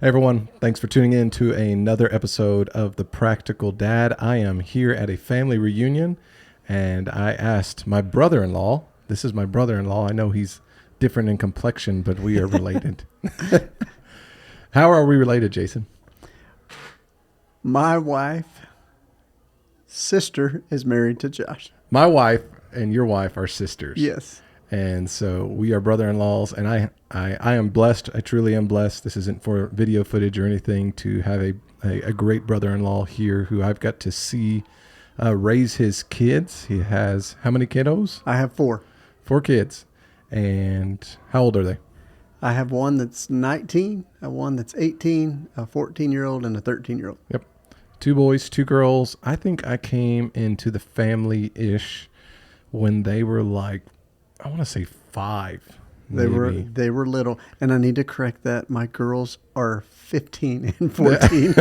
Hey everyone, thanks for tuning in to another episode of The Practical Dad. I am here at a family reunion, and I asked my brother-in-law, this is my brother-in-law, I know he's different in complexion, but we are related. How are we related, Jason? My wife, sister is married to Josh. My wife and your wife are sisters. Yes. And so we are brother-in-laws, and I am blessed. I truly am blessed. This isn't for video footage or anything, to have a great brother-in-law here who I've got to see raise his kids. He has how many kiddos? I have four. 4 kids. And how old are they? I have one that's 19, one that's 18, a 14-year-old, and a 13-year-old. Yep. 2 boys, 2 girls. I think I came into the family-ish when they were like, I want to say 5. They were little, and I need to correct that. My girls are 15 and 14.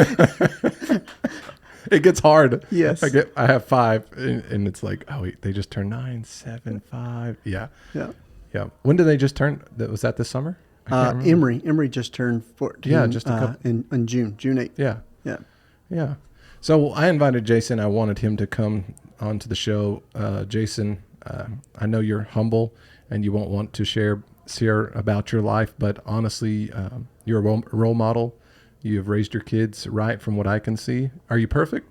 It gets hard. Yes. I have 5, and it's like, oh, wait, they just turned 9, 7, 5. Yeah. Yeah. Yeah. When did they just turn? Was that this summer? I can't remember. Emery just turned 14. Yeah, just a couple. In June 8th. Yeah. Yeah. Yeah. So I invited Jason. I wanted him to come onto the show. Jason, I know you're humble and you won't want to share about your life, but honestly, you're a role model. You've raised your kids right from what I can see. Are you perfect?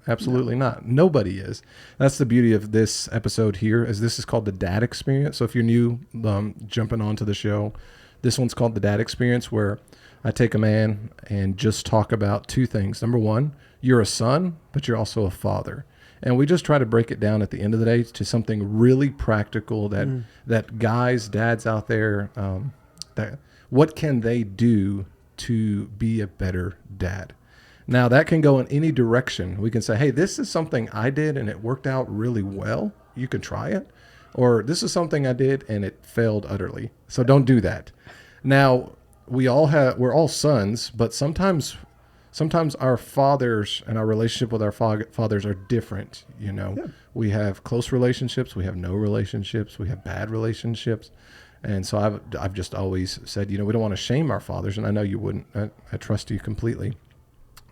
Absolutely not. Nobody is. That's the beauty of this episode here, is this is called the Dad Experience. So if you're new, jumping onto the show, this one's called the Dad Experience, where I take a man and just talk about 2 things. Number 1, you're a son, but you're also a father. And we just try to break it down at the end of the day to something really practical that guys, dads out there, that what can they do to be a better dad? Now, that can go in any direction. We can say, hey, this is something I did and it worked out really well. You can try it. Or this is something I did and it failed utterly. So don't do that. Now, we're all sons, but sometimes our fathers and our relationship with our fathers are different. You know, yeah. We have close relationships. We have no relationships. We have bad relationships. And so I've just always said, we don't want to shame our fathers. And I know you wouldn't. I trust you completely.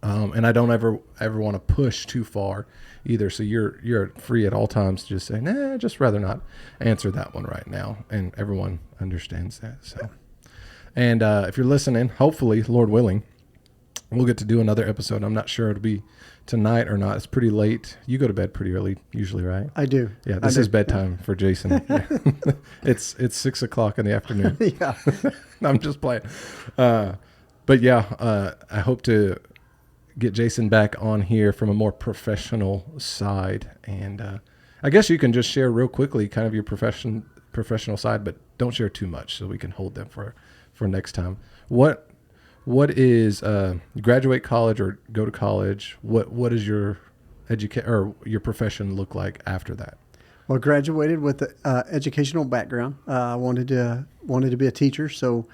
And I don't ever want to push too far either. So you're free at all times to just say, nah, just rather not answer that one right now. And everyone understands that. So, and if you're listening, hopefully, Lord willing, we'll get to do another episode. I'm not sure it'll be tonight or not. It's pretty late. You go to bed pretty early usually, right? I do. Yeah, this is bedtime for Jason. Yeah. It's 6 o'clock in the afternoon. Yeah. I'm just playing. But yeah, I hope to get Jason back on here from a more professional side. And I guess you can just share real quickly kind of your professional side, but don't share too much so we can hold them for next time. What is graduate college or go to college? What is your your profession look like after that? Well, graduated with an educational background. I wanted to be a teacher, so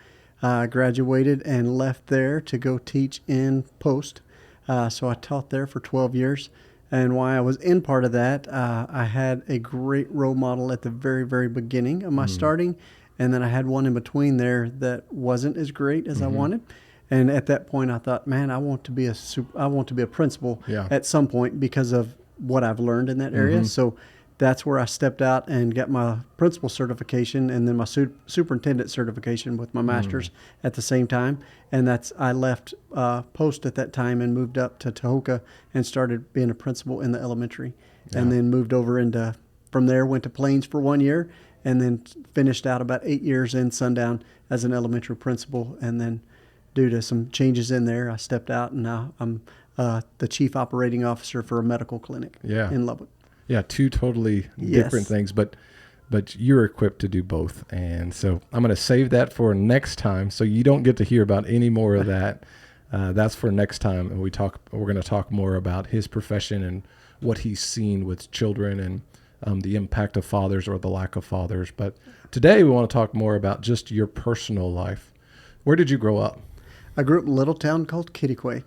I graduated and left there to go teach in Post. So I taught there for 12 years. And while I was in part of that, I had a great role model at the very, very beginning of my starting. And then I had one in between there that wasn't as great as I wanted. And at that point, I thought, man, I want to be a principal at some point because of what I've learned in that area. So that's where I stepped out and got my principal certification and then my superintendent certification with my master's at the same time. And I left Post at that time and moved up to Tahoka and started being a principal in the elementary. Yeah. And then moved over from there, went to Plains for 1 year and then finished out about 8 years in Sundown as an elementary principal. And then due to some changes in there, I stepped out, and now I'm the chief operating officer for a medical clinic in Lubbock. Yeah, 2 totally different things, but you're equipped to do both. And so I'm going to save that for next time, so you don't get to hear about any more of that. That's for next time, and we're going to talk more about his profession and what he's seen with children and the impact of fathers or the lack of fathers. But today we want to talk more about just your personal life. Where did you grow up? I grew up in a little town called Kittiquay.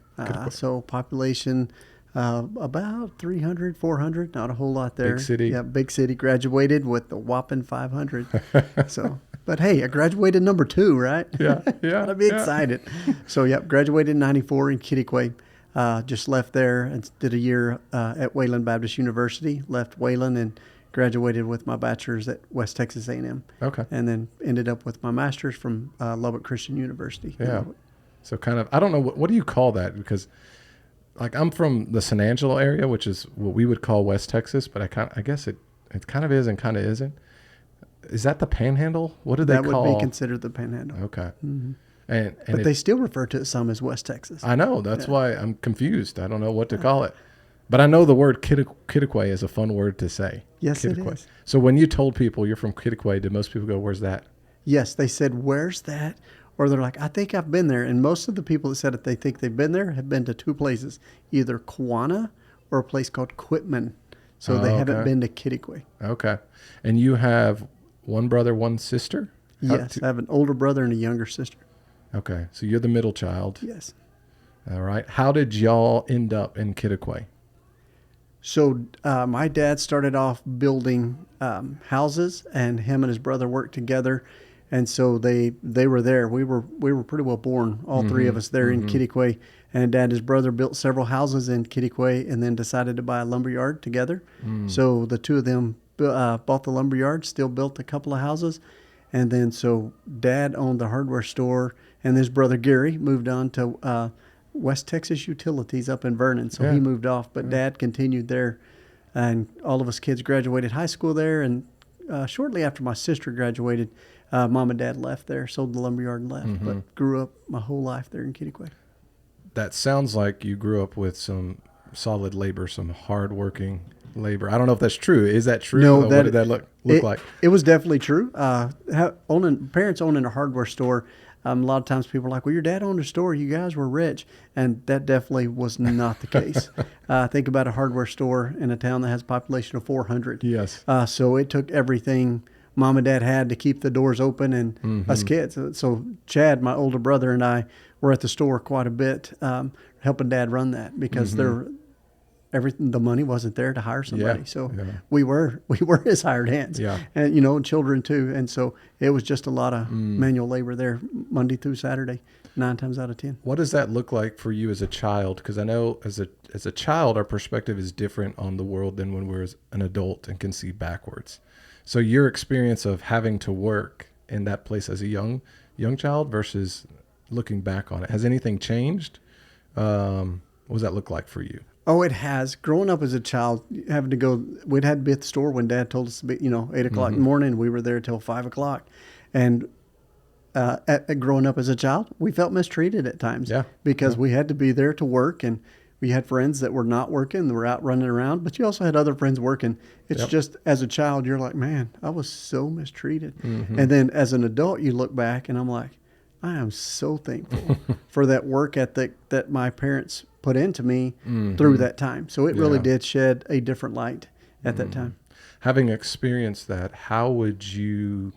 So population about 300, 400, not a whole lot there. Big city. Yeah, big city. Graduated with the whopping 500. So But hey, I graduated number 2, right? Yeah, Gotta be excited. So, yep, graduated in 94 in Kittiquay. Just left there and did a year at Wayland Baptist University. Left Wayland and graduated with my bachelor's at West Texas A&M. Okay. And then ended up with my master's from Lubbock Christian University. Yeah. So kind of, I don't know, what do you call that? Because like I'm from the San Angelo area, which is what we would call West Texas, but I guess it kind of is and kind of isn't. Is that the Panhandle? What do they call? That would be considered the Panhandle. Okay. Mm-hmm. But they still refer to it some as West Texas. I know. That's why I'm confused. I don't know what to call it. But I know the word Kittiquay is a fun word to say. Yes, Kittiquay. it is. So when you told people you're from Kittiquay, did most people go, where's that? Yes, they said, where's that? Or they're like, I think I've been there. And most of the people that said that they think they've been there have been to 2 places, either Kewanna or a place called Quitman. So they haven't been to Kittiquay. Okay. And you have one brother, one sister? Yes, I have an older brother and a younger sister. Okay. So you're the middle child. Yes. All right. How did y'all end up in Kittiquay? So my dad started off building houses, and him and his brother worked together, and so they were there. We were pretty well born, all 3 of us there in Kittiquay. And Dad and his brother built several houses in Kittiquay, and then decided to buy a lumber yard together. So the 2 of them bought the lumber yard, still built a couple of houses, and then so Dad owned the hardware store, and his brother Gary moved on to West Texas Utilities up in Vernon, so he moved off. But Dad continued there, and all of us kids graduated high school there. And shortly after my sister graduated, Mom and Dad left there, sold the lumberyard and left. But grew up my whole life there in Kittiquay. That sounds like you grew up with some solid labor, some hard-working labor. I don't know if that's true. Is that true? No, what did that look like? It was definitely true. Parents owning a hardware store. A lot of times people are like, well, your dad owned a store. You guys were rich. And that definitely was not the case. Think about a hardware store in a town that has a population of 400. Yes. So it took everything Mom and Dad had to keep the doors open and us kids. So Chad, my older brother, and I were at the store quite a bit, helping Dad run that because the money wasn't there to hire somebody. We were his hired hands. Yeah. And children too. And so it was just a lot of manual labor there Monday through Saturday, 9 times out of 10. What does that look like for you as a child? Because I know as a child, our perspective is different on the world than when we're an adult and can see backwards. So your experience of having to work in that place as a young child versus looking back on it, has anything changed? What does that look like for you? Oh, it has. Growing up as a child, having to go, we'd had to be at the store when Dad told us to be, 8 o'clock in the morning. We were there till 5 o'clock. And growing up as a child, we felt mistreated at times because we had to be there to work, and we had friends that were not working, that were out running around, but you also had other friends working. It's just, as a child, you're like, man, I was so mistreated. And then as an adult, you look back and I'm like, I am so thankful for that work ethic that my parents put into me through that time. So it really did shed a different light at that time. Having experienced that, how would you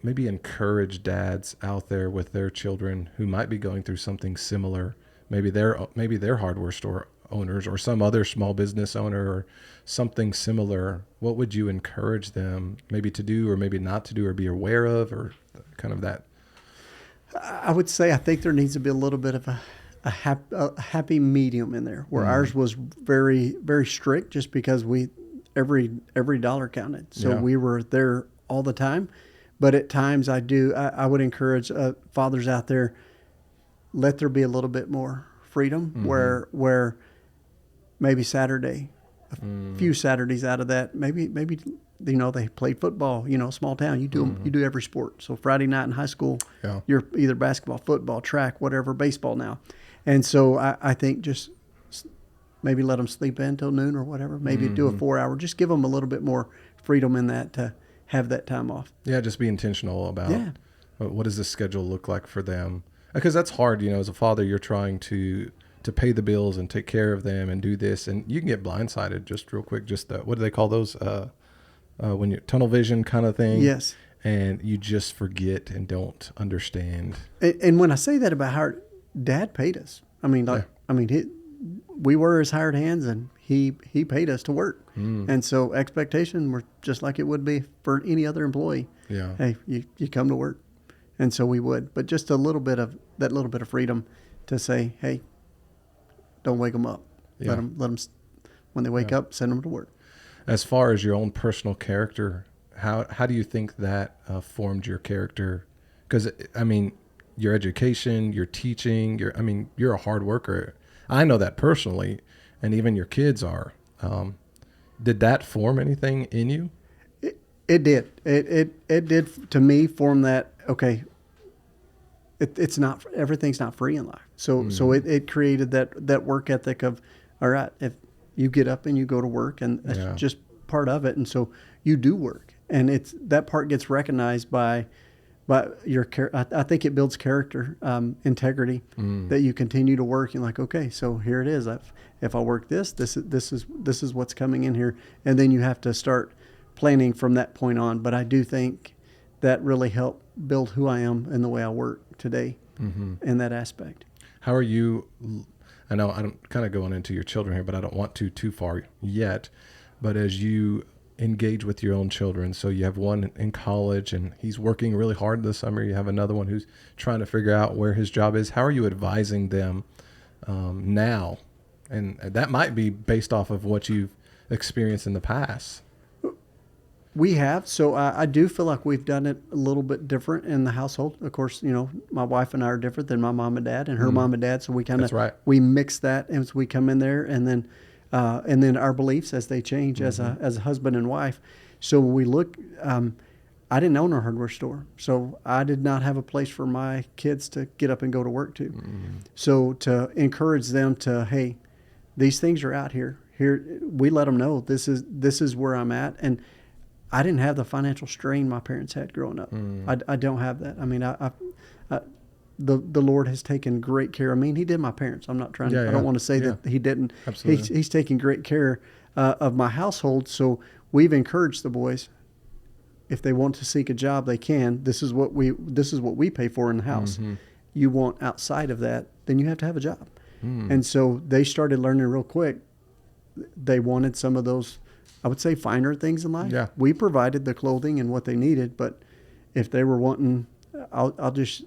maybe encourage dads out there with their children who might be going through something similar? Maybe they're hardware store owners or some other small business owner or something similar. What would you encourage them maybe to do or maybe not to do or be aware of, or kind of that? I would say I think there needs to be a little bit of a happy medium in there, where ours was very, very strict, just because every dollar counted. So we were there all the time. But at times I would encourage fathers out there, let there be a little bit more freedom, where maybe Saturday, a few Saturdays out of that, maybe they played football, small town, you do every sport. So Friday night in high school, you're either basketball, football, track, whatever, baseball now. And so I think just maybe let them sleep in till noon or whatever, maybe do a 4-hour, just give them a little bit more freedom in that to have that time off. Yeah, just be intentional about what does the schedule look like for them. Because that's hard, as a father, you're trying to pay the bills and take care of them and do this, and you can get blindsided. Just real quick, what do they call those? When you're tunnel vision kind of thing. Yes. And you just forget and don't understand. And when I say that about how Dad paid us, we were his hired hands, and he paid us to work. And so expectation were just like it would be for any other employee. Yeah. Hey, you come to work. And so we would, but just a little bit of freedom to say, hey, don't wake them up. Yeah. Let them, when they wake up, send them to work. As far as your own personal character, how do you think that formed your character? Because, I mean, your education, your teaching, you're a hard worker. I know that personally, and even your kids are. Did that form anything in you? It did. It did, to me, form that, okay, it's not, everything's not free in life. So it created that work ethic of, all right, if you get up and you go to work, and that's just part of it. And so you do work, and that part gets recognized by your I think it builds character, integrity, that you continue to work. You're like, okay, so here it is. If I work this is what's coming in here. And then you have to start planning from that point on. But I do think that really helped build who I am and the way I work today in that aspect. How are you? I know I'm kind of going into your children here, but I don't want to too far yet. But as you engage with your own children, so you have one in college and he's working really hard this summer. You have another one who's trying to figure out where his job is. How are you advising them now? And that might be based off of what you've experienced in the past. We have. So I do feel like we've done it a little bit different in the household. Of course, my wife and I are different than my mom and dad and her mom and dad. So we kind of, we mix that as we come in there, and then our beliefs as they change as a husband and wife. So when we look, I didn't own a hardware store. So I did not have a place for my kids to get up and go to work to. So to encourage them to, hey, these things are out here. Here, we let them know this is where I'm at. And I didn't have the financial strain my parents had growing up. I don't have that. I mean, the Lord has taken great care. I mean, He did my parents. I'm not trying. I don't want to say that He didn't. Absolutely. He's taken great care of my household. So we've encouraged the boys, if they want to seek a job, they can. This is what we pay for in the house. You want outside of that, then you have to have a job. And so they started learning real quick. They wanted some of those, I would say, finer things in life. Yeah. We provided the clothing and what they needed, but if they were wanting, I'll just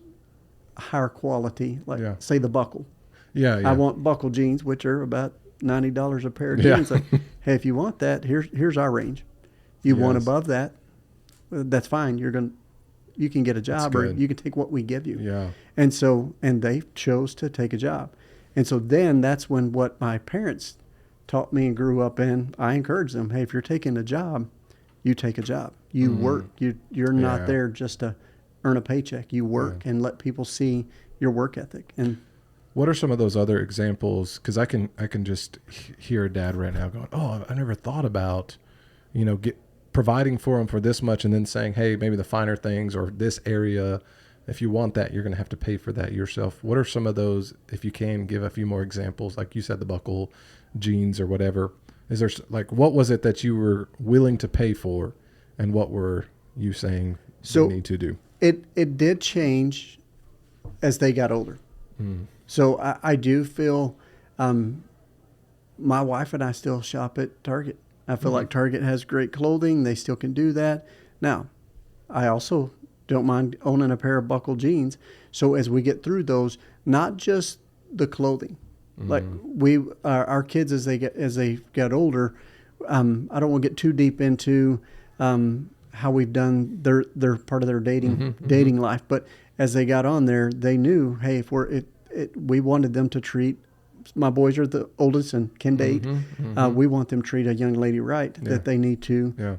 higher quality, like say the buckle. I want buckle jeans, which are about $90 a pair of jeans. Like, hey, if you want that, here's our range. You want above that, that's fine. You can get a job, or you can take what we give you. Yeah. And they chose to take a job. And so then that's when what my parents taught me and grew up in, I encouraged them, hey, if you're taking a job, you take a job. You work. You're not there just to earn a paycheck. You work and let people see your work ethic. And what are some of those other examples? Because I can just hear a dad right now going, oh, I never thought about, providing for them for this much, and then saying, hey, maybe the finer things or this area, if you want that, you're going to have to pay for that yourself. What are some of those, if you can give a few more examples, like you said, the buckle jeans or whatever? Is there, like, what was it that you were willing to pay for, and what were you saying you need to do? It did change as they got older. So I do feel my wife and I still shop at Target. I feel like Target has great clothing. They still can do that. Now, I also don't mind owning a pair of buckle jeans. So as we get through those, not just the clothing, like our kids as they get older, I don't want to get too deep into how we've done their part of their dating life, but as they got on there, they knew, hey, if we wanted them to treat, my boys are the oldest and can date. We want them to treat a young lady right, that they need to.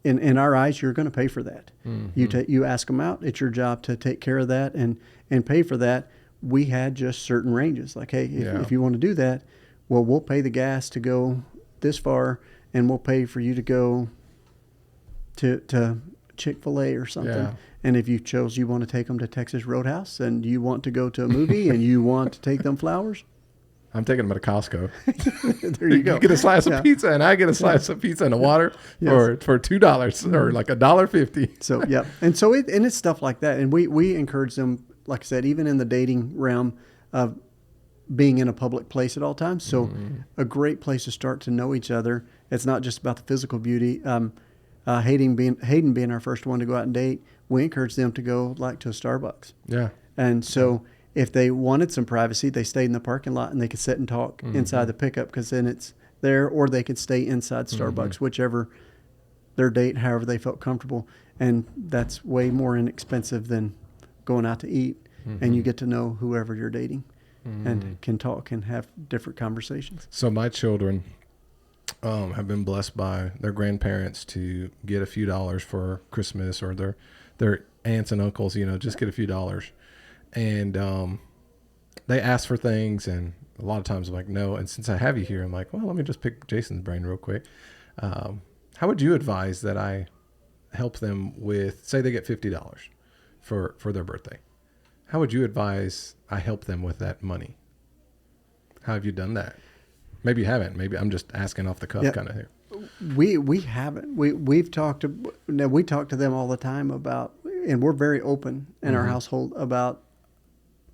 In our eyes, you're going to pay for that. You ask them out. It's your job to take care of that and pay for that. We had just certain ranges. Like, hey, if you want to do that, well, we'll pay the gas to go this far, and we'll pay for you to go to Chick-fil-A or something. And if you want to take them to Texas Roadhouse, and you want to go to a movie, and you want to take them flowers, I'm taking them to Costco. There you go. You get a slice of pizza, and I get a slice of pizza and a water for $2 or like $1.50. So and it's stuff like that, and we encourage them. Like I said, even in the dating realm, of being in a public place at all times. So a great place to start to know each other. It's not just about the physical beauty. Hayden being our first one to go out and date, we encouraged them to go like to a Starbucks. Yeah. And so if they wanted some privacy, they stayed in the parking lot and they could sit and talk inside the pickup, because then it's there, or they could stay inside Starbucks, whichever their date, however they felt comfortable. And that's way more inexpensive than going out to eat. And you get to know whoever you're dating and can talk and have different conversations. So my children have been blessed by their grandparents to get a few dollars for Christmas, or their aunts and uncles, just get a few dollars. And they ask for things, and a lot of times I'm like, no. And since I have you here, I'm like, well, let me just pick Jason's brain real quick. How would you advise that I help them with, say they get $50 for their birthday? How would you advise I help them with that money? How have you done that? Maybe you haven't. Maybe I'm just asking off the cuff kind of here. We haven't. We talk to them all the time about, and we're very open in our household about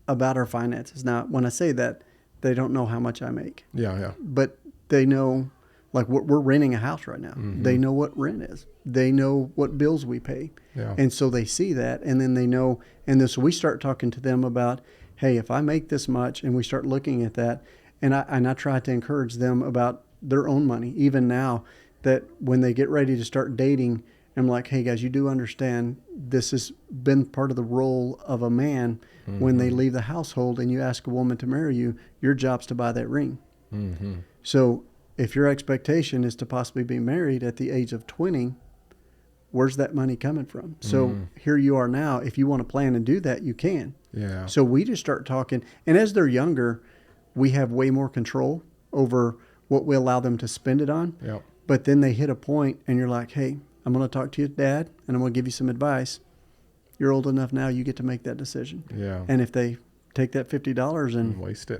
our finances. Now, when I say that, they don't know how much I make. Yeah. But they know, like we're renting a house right now. They know what rent is. They know what bills we pay. Yeah. And so they see that, and then they know, and then so we start talking to them about, hey, if I make this much, and we start looking at that, and I try to encourage them about their own money, even now, that when they get ready to start dating, I'm like, hey guys, you do understand this has been part of the role of a man. When they leave the household and you ask a woman to marry you, your job's to buy that ring. So if your expectation is to possibly be married at the age of 20, where's that money coming from? So here you are now. If you want to plan and do that, you can. Yeah. So we just start talking. And as they're younger, we have way more control over what we allow them to spend it on. Yep. But then they hit a point and you're like, hey, I'm going to talk to your dad and I'm going to give you some advice. You're old enough now, you get to make that decision. Yeah. And if they take that $50 and waste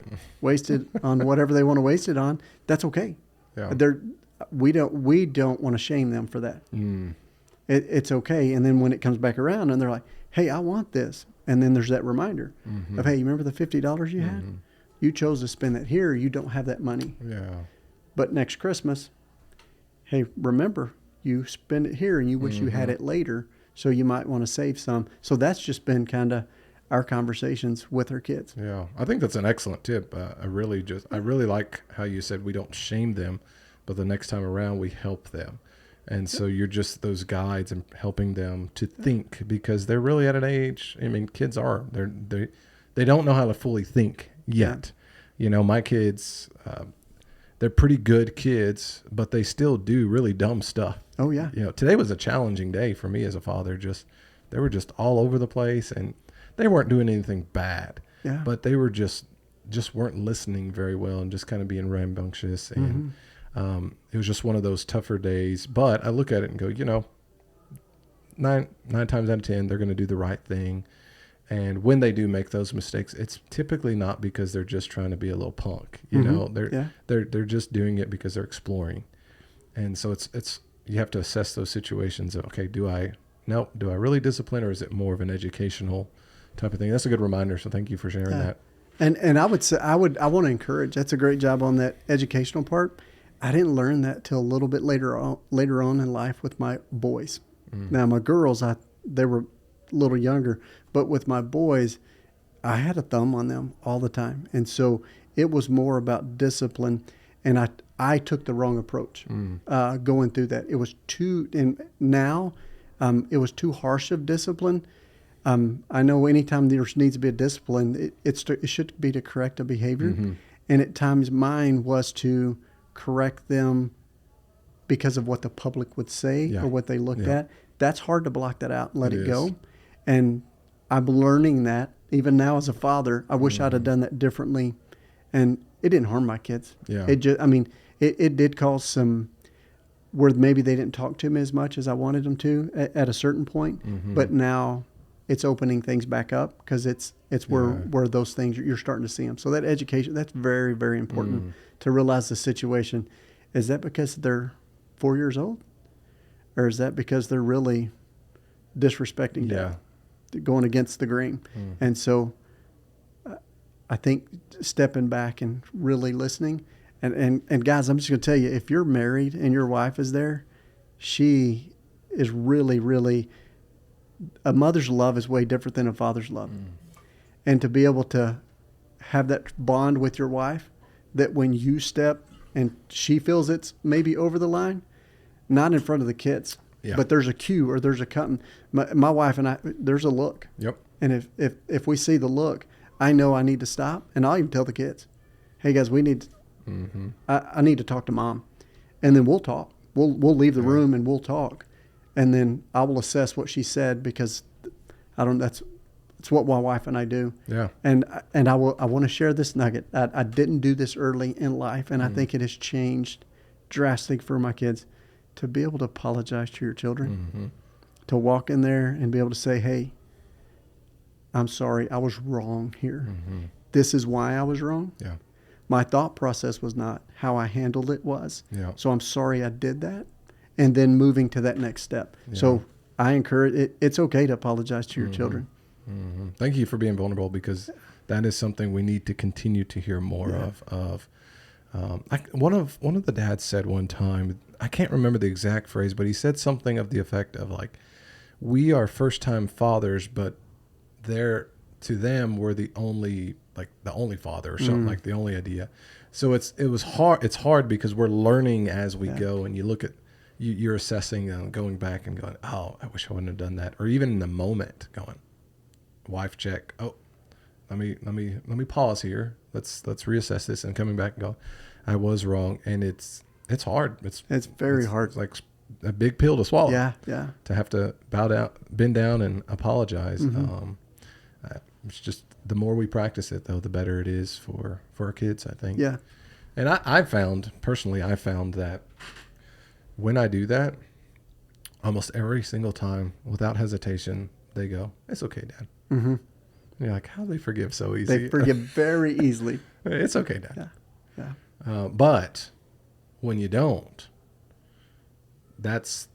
it on whatever they want to waste it on, that's okay. Yeah. We don't want to shame them for that. It's okay. And then when it comes back around and they're like, hey, I want this. And then there's that reminder of, hey, you remember the $50 you had? You chose to spend that here. You don't have that money. Yeah. But next Christmas, hey, remember, you spend it here and you wish you had it later. So you might want to save some. So that's just been kind of our conversations with our kids. Yeah. I think that's an excellent tip. I really like how you said we don't shame them, but the next time around we help them. And so you're just those guides and helping them to think, because they're really at an age, I mean, kids are, they don't know how to fully think yet. My kids, they're pretty good kids, but they still do really dumb stuff. Oh yeah. Today was a challenging day for me as a father. They were just all over the place, and they weren't doing anything bad. Yeah. But they were just weren't listening very well and just kind of being rambunctious. And it was just one of those tougher days. But I look at it and go, nine times out of 10, they're going to do the right thing. And when they do make those mistakes, it's typically not because they're just trying to be a little punk. They're just doing it because they're exploring. And so it's you have to assess those situations of, okay, do I really discipline, or is it more of an educational type of thing? That's a good reminder. So thank you for sharing that. And I would say I want to encourage. That's a great job on that educational part. I didn't learn that till a little bit later on in life with my boys. Now my girls, they were a little younger, but with my boys, I had a thumb on them all the time, and so it was more about discipline. And I took the wrong approach going through that. It was too, and now it was too harsh of discipline. I know anytime there needs to be a discipline, it should be to correct a behavior. And at times mine was to correct them because of what the public would say or what they looked at. That's hard to block that out and let it go. And I'm learning that even now as a father. I wish I'd have done that differently. And it didn't harm my kids. Yeah. It did cause some where maybe they didn't talk to me as much as I wanted them to at a certain point. But now it's opening things back up, because it's where those things you're starting to see them. So that education, that's very, very important to realize the situation. Is that because they're 4 years old, or is that because they're really disrespecting dad, going against the grain? And so I think stepping back and really listening. And guys, I'm just going to tell you, if you're married and your wife is there, she is really, really, a mother's love is way different than a father's love. And to be able to have that bond with your wife, that when you step and she feels it's maybe over the line, not in front of the kids, but there's a cue or there's a cutting. My wife and I, there's a look. Yep. And if we see the look, I know I need to stop, and I'll even tell the kids, hey guys, we need, I need to talk to mom. And then we'll talk. We'll leave the room and we'll talk. And then I will assess what she said, because it's what my wife and I do. Yeah. And I want to share this nugget. I didn't do this early in life, and I think it has changed drastic for my kids, to be able to apologize to your children, to walk in there and be able to say, hey, I'm sorry, I was wrong here. This is why I was wrong. Yeah. My thought process was not how I handled it was. Yeah. So I'm sorry I did that. And then moving to that next step. Yeah. So I encourage it. It's okay to apologize to your children. Thank you for being vulnerable, because that is something we need to continue to hear more of. One of the dads said one time, I can't remember the exact phrase, but he said something of the effect of like, we are first time fathers, but to them we're the only father, or something, like the only idea. So it's hard because we're learning as we go, and you look at you're assessing, going back and going, oh, I wish I wouldn't have done that, or even in the moment going, wife check, oh, let me pause here, let's reassess this, and coming back and go, I was wrong. And it's hard. It's very hard. It's like a big pill to swallow. Yeah. To have to bend down and apologize. It's just, the more we practice it, though, the better it is for our kids, I think. Yeah. And I found that when I do that, almost every single time, without hesitation, they go, it's okay, Dad. And you're like, how do they forgive so easy? They forgive very easily. It's okay, Dad. Yeah. But when you don't, that's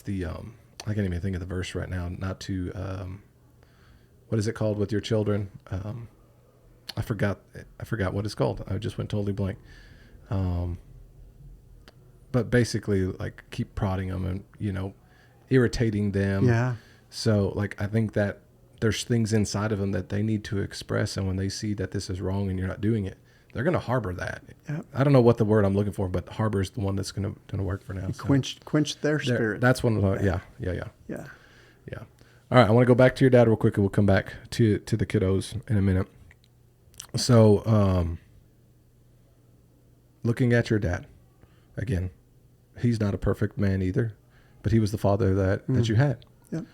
the, I can't even think of the verse right now, not to, what is it called with your children? I forgot what it's called. I just went totally blank. But basically, like, keep prodding them and, irritating them. Yeah. So, like, I think that there's things inside of them that they need to express. And when they see that this is wrong and you're not doing it, they're going to harbor that. Yep. I don't know what the word I'm looking for, but harbor is the one that's going to work for now. So Quench their spirit. That's one of the, yeah. All right, I want to go back to your dad real quick, and we'll come back to the kiddos in a minute. So, looking at your dad, again, he's not a perfect man either, but he was the father that you had. Yep.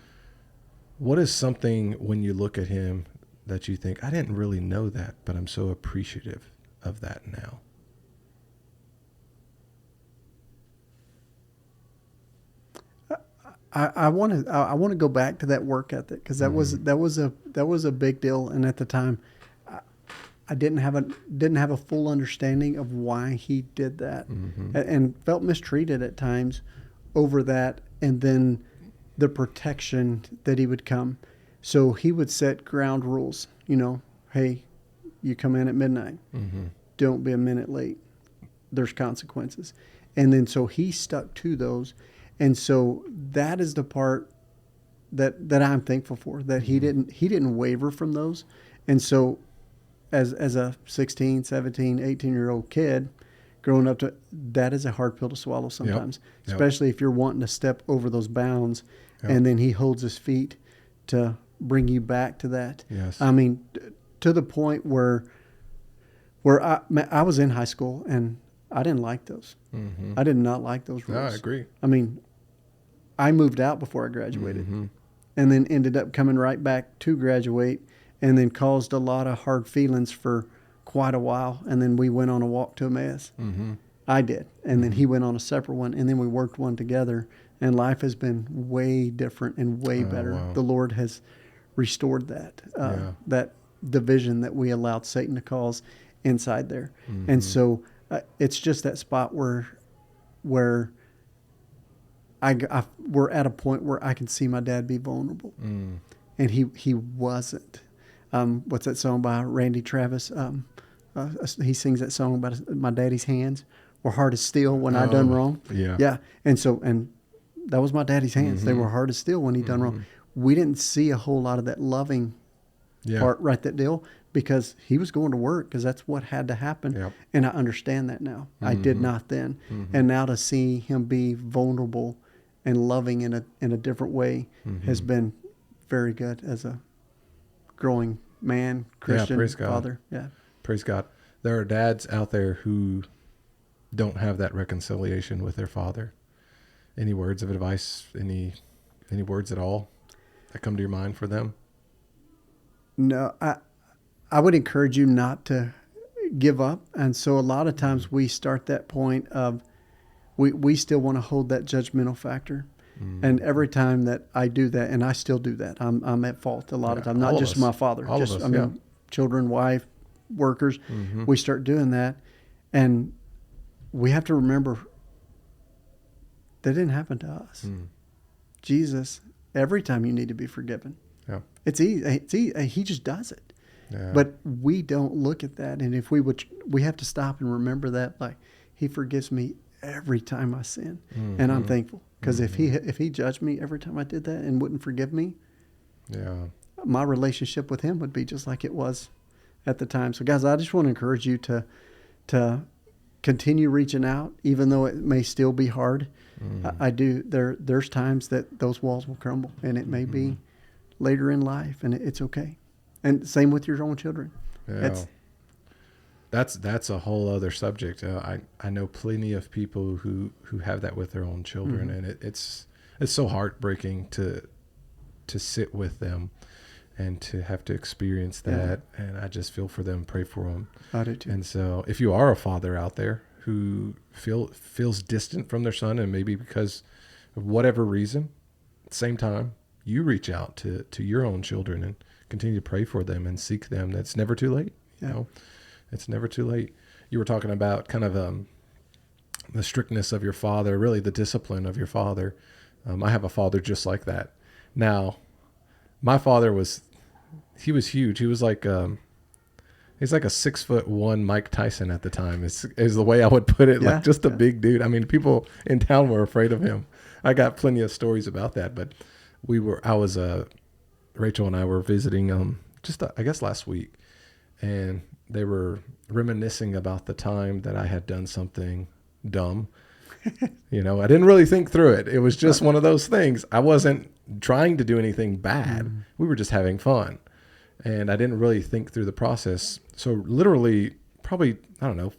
What is something when you look at him that you think, I didn't really know that, but I'm so appreciative of that now? I want to go back to that work ethic, because that was a big deal, and at the time, I didn't have a full understanding of why he did that, and felt mistreated at times over that, and then the protection that he would come. So he would set ground rules. Hey, you come in at midnight, don't be a minute late. There's consequences, and then so he stuck to those. And so that is the part that I'm thankful for, that he didn't waver from those. And so as a 16, 17, 18-year-old kid growing up, that is a hard pill to swallow sometimes, especially if you're wanting to step over those bounds, and then he holds his feet to bring you back to that. Yes. I mean, to the point where I was in high school and I didn't like those. I did not like those rules. No, I agree. I mean, I moved out before I graduated, and then ended up coming right back to graduate, and then caused a lot of hard feelings for quite a while. And then we went on a walk to Emmaus. I did. And then he went on a separate one, and then we worked one together, and life has been way different and way better. Wow. The Lord has restored that, that division that we allowed Satan to cause inside there. And so it's just that spot where we're at a point where I can see my dad be vulnerable, and he wasn't. What's that song by Randy Travis? He sings that song about my daddy's hands were hard as steel when I done wrong. Yeah. Yeah. And that was my daddy's hands. They were hard as steel when he done wrong. We didn't see a whole lot of that loving part, right, that deal, because he was going to work because that's what had to happen. Yep. And I understand that now. I did not then. And now to see him be vulnerable and loving in a different way has been very good as a growing man, Christian, praise God. father. Yeah. Praise God. There are dads out there who don't have that reconciliation with their father. Any words of advice, any words at all that come to your mind for them? No, I would encourage you not to give up. And so a lot of times we start that point of we still want to hold that judgmental factor. And every time that I do that, and I still do that, I'm at fault a lot of times, not just my father, all just, of us, children, wife, workers, we start doing that. And we have to remember that didn't happen to us. Jesus, every time you need to be forgiven. Yeah. It's easy. He just does it. Yeah. But we don't look at that. And if we have to stop and remember that, like, he forgives me every time I sin. And I'm thankful. Because if he judged me every time I did that and wouldn't forgive me, my relationship with him would be just like it was at the time. So guys, I just want to encourage you to continue reaching out, even though it may still be hard. I do. There's times that those walls will crumble, and it may be later in life, and it's okay. And same with your own children. Yeah. That's a whole other subject. I know plenty of people who have that with their own children, and it's so heartbreaking to sit with them and to have to experience that. And I just feel for them, pray for them. I do too. And so if you are a father out there who feels distant from their son, and maybe because of whatever reason, at the same time, you reach out to your own children and continue to pray for them and seek them. That's never too late. You know, it's never too late. You were talking about kind of the strictness of your father, really the discipline of your father. I have a father just like that. Now, my father was huge. He was like, he's like a 6'1" Mike Tyson at the time is the way I would put it. Like just a big dude. I mean, people in town were afraid of him. I got plenty of stories about that, but Rachel and I were visiting, I guess last week, and they were reminiscing about the time that I had done something dumb. I didn't really think through it. It was just one of those things. I wasn't trying to do anything bad. We were just having fun. And I didn't really think through the process. So literally probably,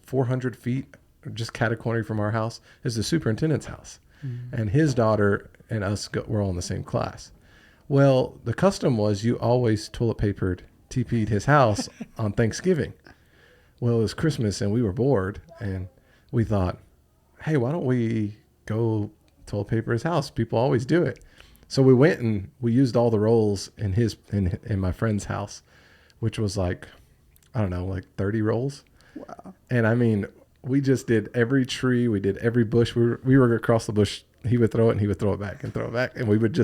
400 feet, just cat-a-corner from our house is the superintendent's house. And his daughter and us were all in the same class. Well, the custom was you always toilet papered, TP'd his house on Thanksgiving. Well, it was Christmas and we were bored, and we thought, hey, why don't we go toilet paper his house? People always do it. So we went and we used all the rolls in my friend's house, which was like 30 rolls. Wow. And I mean, we just did every tree. We did every bush. We were across the bush. He would throw it and he would throw it back and throw it back. And we would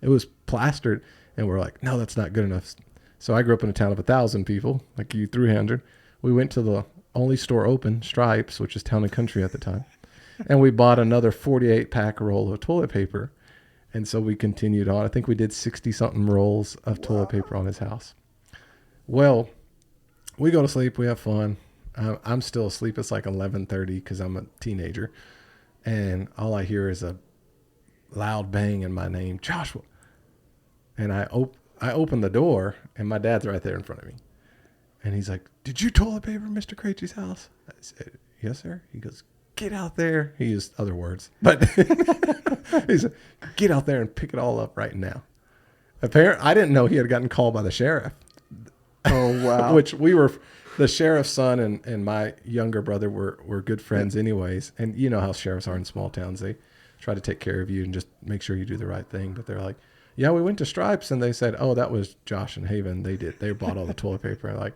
it was plastered. And we're like, no, that's not good enough. So I grew up in a town of 1,000 people, like you 300. We went to the only store open, Stripes, which is Town and Country at the time. And we bought another 48-pack roll of toilet paper. And so we continued on. I think we did 60-something rolls of toilet paper on his house. Well, we go to sleep. We have fun. I'm still asleep. It's like 11:30 because I'm a teenager. And all I hear is a loud bang in my name, Joshua. And I open the door, and my dad's right there in front of me. And he's like, did you toilet paper Mr. Krejci's house? I said, yes, sir. He goes, get out there. He used other words, but he said, get out there and pick it all up right now. Apparently, I didn't know he had gotten called by the sheriff. Oh, wow. Which the sheriff's son and my younger brother were good friends anyways. And you know how sheriffs are in small towns. They try to take care of you and just make sure you do the right thing. But they're like, yeah, we went to Stripes, and they said, oh, that was Josh and Haven. They bought all the toilet paper. Like,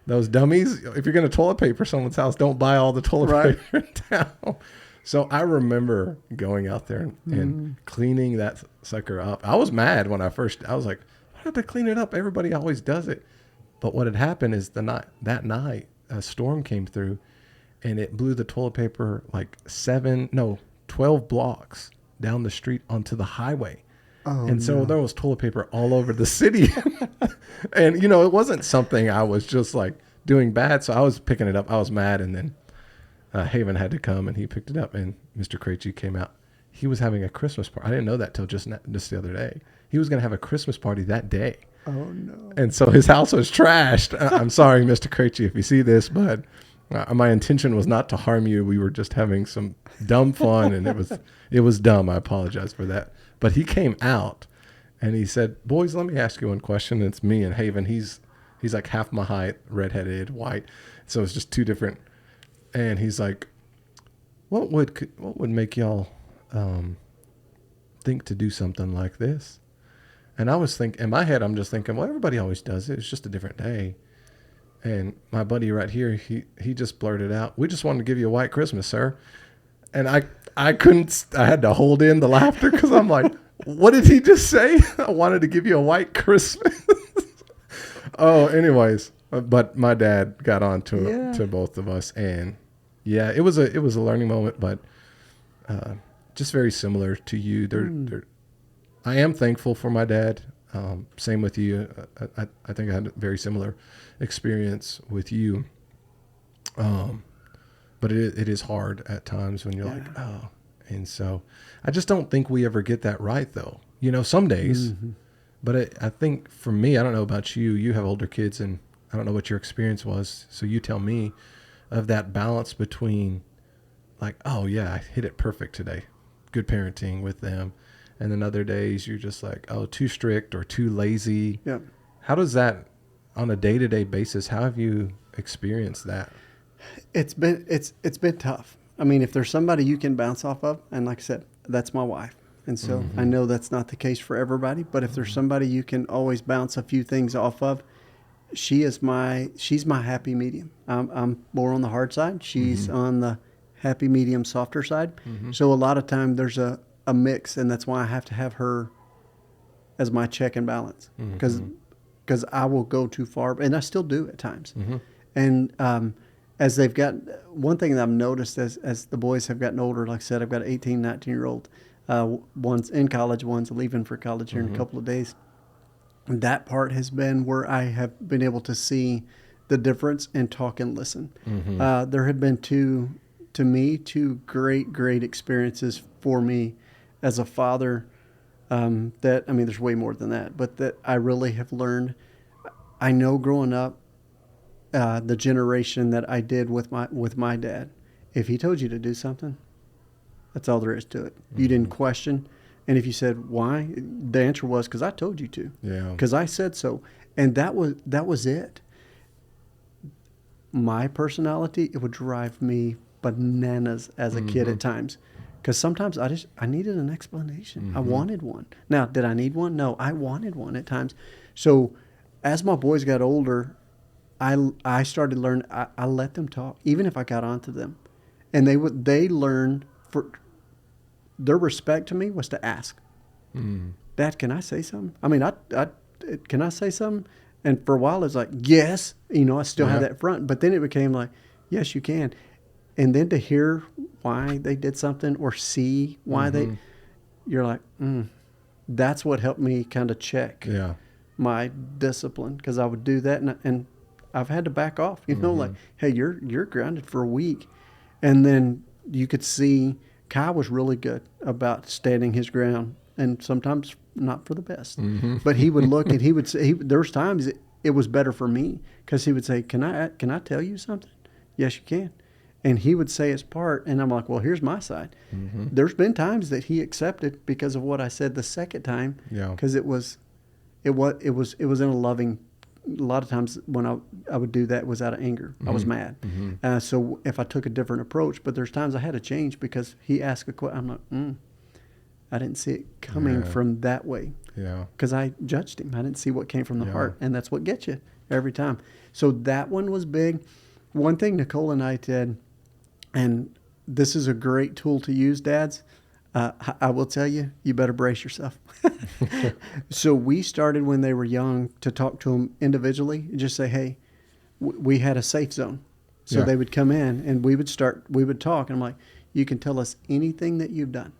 those dummies, if you're going to toilet paper someone's house, don't buy all the toilet paper in town. So I remember going out there and cleaning that sucker up. I was mad when I was like, I have to clean it up. Everybody always does it. But what had happened is that night, a storm came through and it blew the toilet paper like 12 blocks down the street onto the highway. Oh, And so no. there was toilet paper all over the city. And, you know, it wasn't something I was just like doing bad. So I was picking it up. I was mad. And then Haven had to come and he picked it up. And Mr. Krejci came out. He was having a Christmas party. I didn't know that till just the other day. He was going to have a Christmas party that day. Oh, no. And so his house was trashed. I'm sorry, Mr. Krejci, if you see this, but my intention was not to harm you. We were just having some dumb fun, and it was dumb. I apologize for that. But he came out, and he said, "Boys, let me ask you one question." And it's me and Haven. He's like half my height, redheaded, white. So it's just two different. And he's like, "What would make y'all think to do something like this?" And I was thinking, in my head, I'm just thinking, well, everybody always does it. It's just a different day. And my buddy right here, he just blurted out, "We just wanted to give you a white Christmas, sir." And I couldn't, I had to hold in the laughter because I'm like, what did he just say? I wanted to give you a white Christmas. Oh, anyways, but my dad got on to both of us. And yeah, it was a learning moment, but just very similar to you. I am thankful for my dad. Same with you. I think I had a very similar experience with you. But it is hard at times when you're like, oh. And so I just don't think we ever get that right, though. You know, some days. Mm-hmm. But I think for me, I don't know about you. You have older kids, and I don't know what your experience was. So you tell me of that balance between like, oh, yeah, I hit it perfect today. Good parenting with them. And then other days you're just like, oh, too strict or too lazy. Yeah. How does that, on a day-to-day basis, how have you experienced that? It's been tough. I mean, if there's somebody you can bounce off of, and like I said, that's my wife. And so I know that's not the case for everybody, but if there's somebody you can always bounce a few things off of, she's my happy medium. I'm more on the hard side. She's on the happy medium, softer side. So a lot of time there's a mix, and that's why I have to have her as my check and balance, because I will go too far, and I still do at times. And as they've got, one thing that I've noticed as the boys have gotten older, like I said, I've got an 18, 19-year-old. One's in college, one's leaving for college here in a couple of days. And that part has been where I have been able to see the difference and talk and listen. There have been two great experiences for me as a father, that, I mean, there's way more than that, but that I really have learned. I know growing up, the generation that I did with my dad, if he told you to do something, that's all there is to it. You didn't question. And if you said why, the answer was, because I told you to. Yeah. Because I said so. And that was it. My personality, it would drive me bananas as a kid at times. Because sometimes I needed an explanation. I wanted one. Now, did I need one? No, I wanted one at times. So as my boys got older, I started learning. I let them talk, even if I got onto them. And they learned, for their respect to me was to ask. Dad, can I say something? I mean, can I say something? And for a while, it's like, yes. I still had that front. But then it became like, yes, you can. And then to hear why they did something or see why you're like, that's what helped me kind of check my discipline. Because I would do that, and I've had to back off. Like, hey, you're grounded for a week. And then you could see Kai was really good about standing his ground, and sometimes not for the best. But he would look and he would say, there was times it was better for me, because he would say, can I tell you something? Yes, you can. And he would say his part, and I'm like, well, here's my side. There's been times that he accepted because of what I said the second time, because it was in a loving. A lot of times when I would do that, it was out of anger. I was mad. So if I took a different approach, but there's times I had to change because he asked a question. I'm like, I didn't see it coming from that way. Because I judged him. I didn't see what came from the heart, and that's what gets you every time. So that one was big. One thing Nicole and I did, and this is a great tool to use, dads. I will tell you, you better brace yourself. So we started when they were young to talk to them individually and just say, hey, we had a safe zone. So Yeah. they would come in and we would talk. And I'm like, you can tell us anything that you've done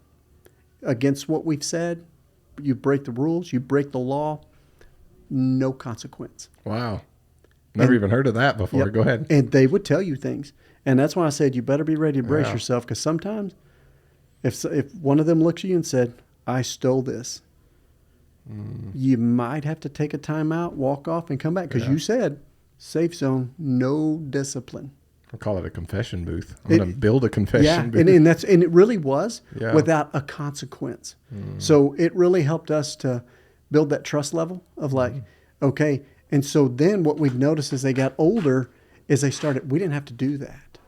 against what we've said. You break the rules, you break the law, no consequence. Wow. Never even heard of that before. Yep. Go ahead. And they would tell you things. And that's why I said you better be ready to brace Yeah. yourself, because sometimes if one of them looks at you and said, I stole this, you might have to take a time out, walk off, and come back, because Yeah. you said safe zone, no discipline. I'll call it a confession booth. I'm going to build a confession Yeah, booth. and it really was Yeah. without a consequence. So it really helped us to build that trust level of like, okay. And so then what we've noticed as they got older is we didn't have to do that.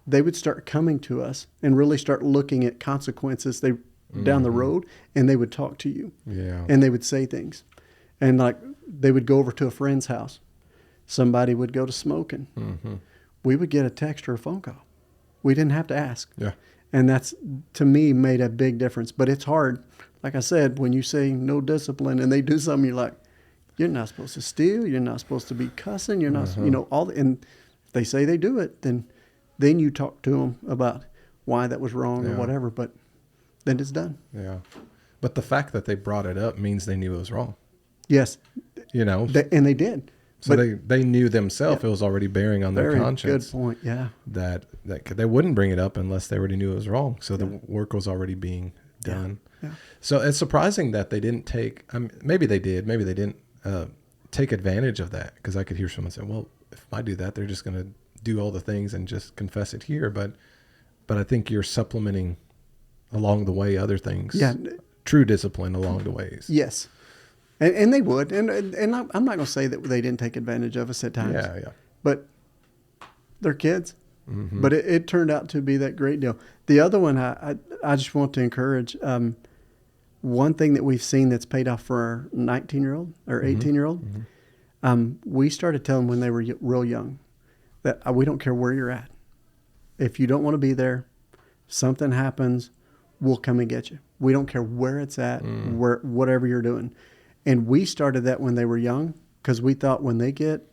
They would start coming to us and really start looking at consequences down the road, and they would talk to you. Yeah. And they would say things. And like they would go over to a friend's house. Somebody would go to smoking. We would get a text or a phone call. We didn't have to ask. Yeah. And that's, to me, made a big difference. But it's hard. Like I said, when you say no discipline and they do something, you're like, you're not supposed to steal. You're not supposed to be cussing. You're not, and if they say they do it, then you talk to them about why that was wrong or whatever. But then it's done. Yeah. But the fact that they brought it up means they knew it was wrong. Yes. And they did. So they knew themselves it was already bearing on their conscience. Good point. Yeah. That they wouldn't bring it up unless they already knew it was wrong. So the work was already being done. Yeah. So it's surprising that they didn't take. Maybe they did. Maybe they didn't take advantage of that, because I could hear someone say, "Well, if I do that, they're just going to do all the things and just confess it here." But I think you're supplementing along the way other things. Yeah. True discipline along the ways. Yes. And they would. And I'm not going to say that they didn't take advantage of us at times. Yeah. Yeah. But they're kids. But it turned out to be that great deal. The other one, I just want to encourage, one thing that we've seen that's paid off for our 19-year-old or 18-year-old, we started telling them when they were real young that we don't care where you're at. If you don't want to be there, something happens, we'll come and get you. We don't care where it's at, whatever you're doing. And we started that when they were young, because we thought when they get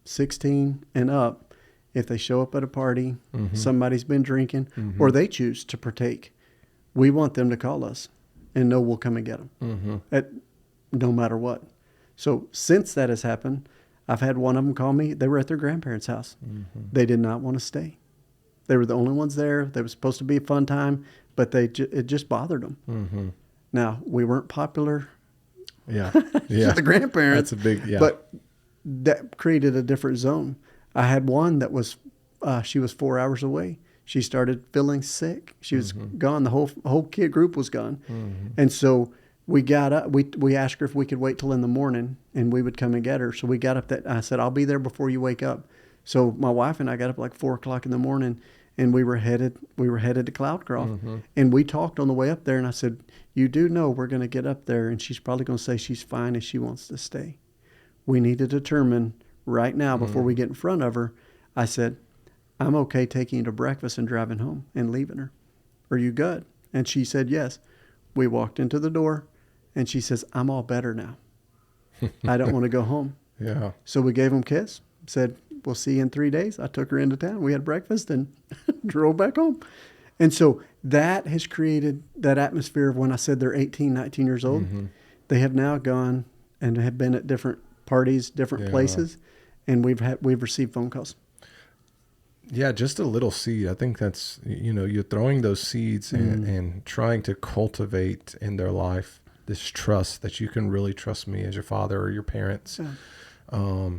16 and up, if they show up at a party, somebody's been drinking, or they choose to partake, we want them to call us and know we'll come and get them no matter what. So since that has happened, I've had one of them call me. They were at their grandparents' house. They did not want to stay. They were the only ones there. They were supposed to be a fun time, but it just bothered them. Now, we weren't popular. Yeah. The grandparents. That's a big, But that created a different zone. I had one that was, she was 4 hours away. She started feeling sick. She was gone. The whole kid group was gone. And so we got up. We asked her if we could wait till in the morning, and we would come and get her. So we got up. I said, I'll be there before you wake up. So my wife and I got up like 4 o'clock in the morning, and we were headed to Cloudcroft. And we talked on the way up there, and I said, you do know we're going to get up there, and she's probably going to say she's fine and she wants to stay. We need to determine right now before we get in front of her. I said, I'm okay taking you to breakfast and driving home and leaving her. Are you good? And she said yes. We walked into the door, and she says, I'm all better now. I don't want to go home. Yeah. So we gave them a kiss, said, we'll see you in 3 days. I took her into town. We had breakfast and drove back home. And so that has created that atmosphere of when I said they're 18, 19 years old. They have now gone and have been at different parties, different places, and we've received phone calls. Yeah, just a little seed. I think that's, you're throwing those seeds and trying to cultivate in their life this trust that you can really trust me as your father or your parents. Yeah.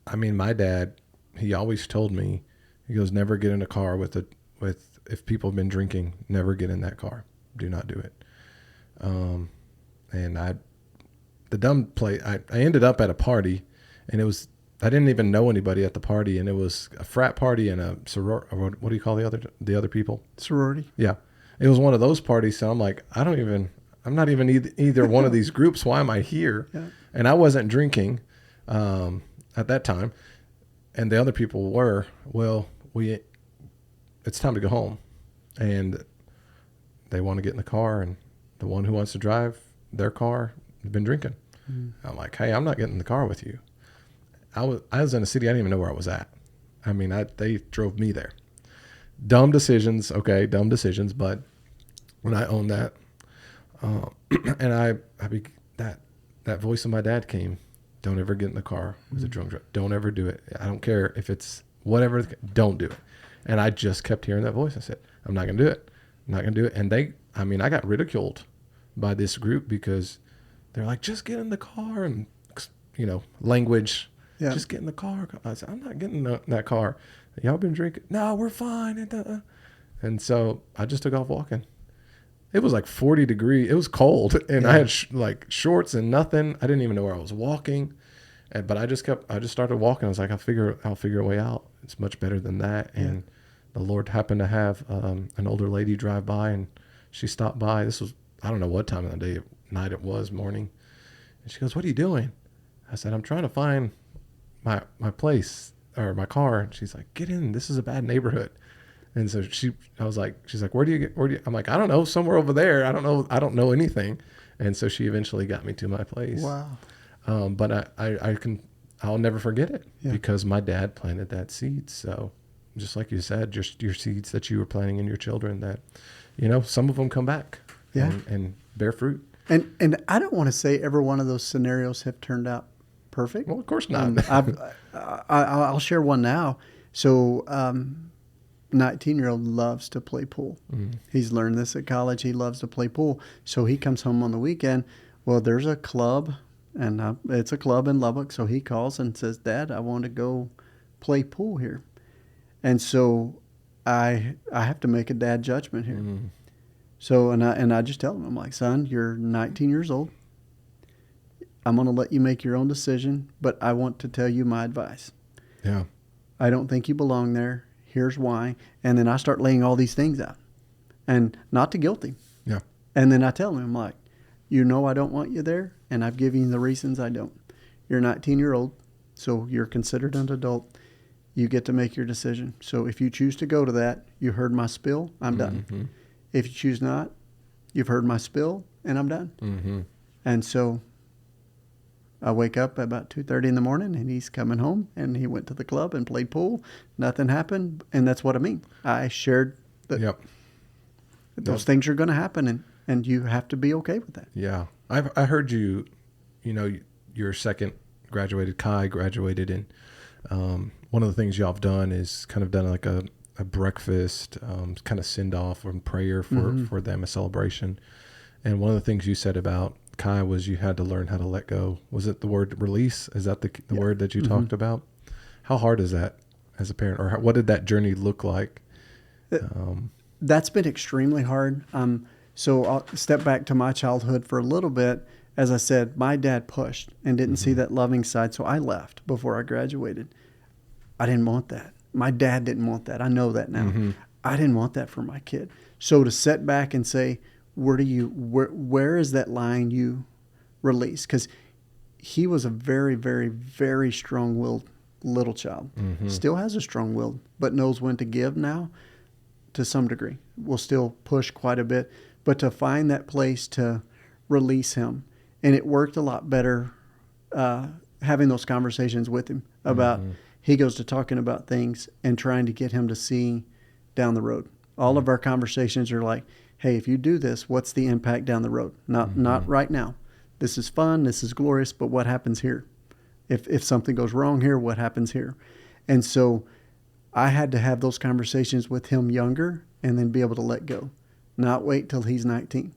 I mean, my dad, he always told me, he goes, never get in a car if people have been drinking, never get in that car. Do not do it. And I ended up at a party, and I didn't even know anybody at the party, and it was a frat party and a sorority. What do you call the other people? Sorority. Yeah. It was one of those parties. So I'm like, I'm not even either one of these groups. Why am I here? Yeah. And I wasn't drinking at that time, and the other people were. Well, it's time to go home, and they want to get in the car, and the one who wants to drive their car has been drinking. I'm like, hey, I'm not getting in the car with you. I was in a city I didn't even know where I was at. I mean, they drove me there. Dumb decisions, okay, dumb decisions. But when I owned that, and that voice of my dad came. Don't ever get in the car with a drunk driver. Don't ever do it. I don't care if it's whatever. Don't do it. And I just kept hearing that voice. I said, I'm not going to do it. I'm not going to do it. And I got ridiculed by this group because they're like, just get in the car, and, language. Yeah. Just get in the car. I said, I'm not getting in that car. Y'all been drinking? No, we're fine. And so I just took off walking. It was like 40 degrees. It was cold, and I had shorts and nothing. I didn't even know where I was walking, but I just started walking. I was like, I'll figure a way out. It's much better than that. Yeah. And the Lord happened to have an older lady drive by, and she stopped by. This was, I don't know what time of the day, night it was, morning. And she goes, "What are you doing?" I said, "I'm trying to find my place or my car." And she's like, "Get in. This is a bad neighborhood." And so she's like, where do you, I'm like, I don't know, somewhere over there. I don't know anything. And so she eventually got me to my place. Wow. But I'll never forget it because my dad planted that seed. So just like you said, just your seeds that you were planting in your children that, some of them come back and bear fruit. And I don't want to say every one of those scenarios have turned out perfect. Well, of course not. I'll share one now. So, 19-year-old loves to play pool. He's learned this at college. He loves to play pool. So he comes home on the weekend. Well, there's a club, and it's a club in Lubbock. So he calls and says, "Dad, I want to go play pool here." And so I have to make a dad judgment here. So and I just tell him, I'm like, "Son, you're 19 years old. I'm going to let you make your own decision, but I want to tell you my advice. Yeah. I don't think you belong there. Here's why." And then I start laying all these things out, and not to guilt him. Yeah. And then I tell him, I'm like, I don't want you there, and I've given you the reasons I don't. You're 19-year-old, so you're considered an adult. You get to make your decision. So if you choose to go to that, you heard my spill, I'm done. If you choose not, you've heard my spill, and I'm done. And so I wake up at about 2:30 in the morning, and he's coming home, and he went to the club and played pool. Nothing happened, and that's what I mean. I shared that those things are going to happen, and you have to be okay with that. Yeah. I heard you, your second graduated, Kai graduated, and one of the things y'all have done is kind of done like a breakfast, kind of send off and prayer for them, a celebration. And one of the things you said about Kai was you had to learn how to let go. Was it the word release? Is that the word that you talked about? How hard is that as a parent, or what did that journey look like? That's been extremely hard. So I'll step back to my childhood for a little bit. As I said, my dad pushed and didn't see that loving side, so I left before I graduated. I didn't want that. My dad didn't want that. I know that now. I didn't want that for my kid. So to set back and say, where is that line you release? Because he was a very, very, very strong-willed little child. Still has a strong will, but knows when to give now to some degree. Will still push quite a bit, but to find that place to release him. And it worked a lot better having those conversations with him about, he goes to talking about things and trying to get him to see down the road. All of our conversations are like, hey, if you do this, what's the impact down the road? Not right now. This is fun, this is glorious, but what happens here? If something goes wrong here, what happens here? And so I had to have those conversations with him younger and then be able to let go. Not wait till he's 19.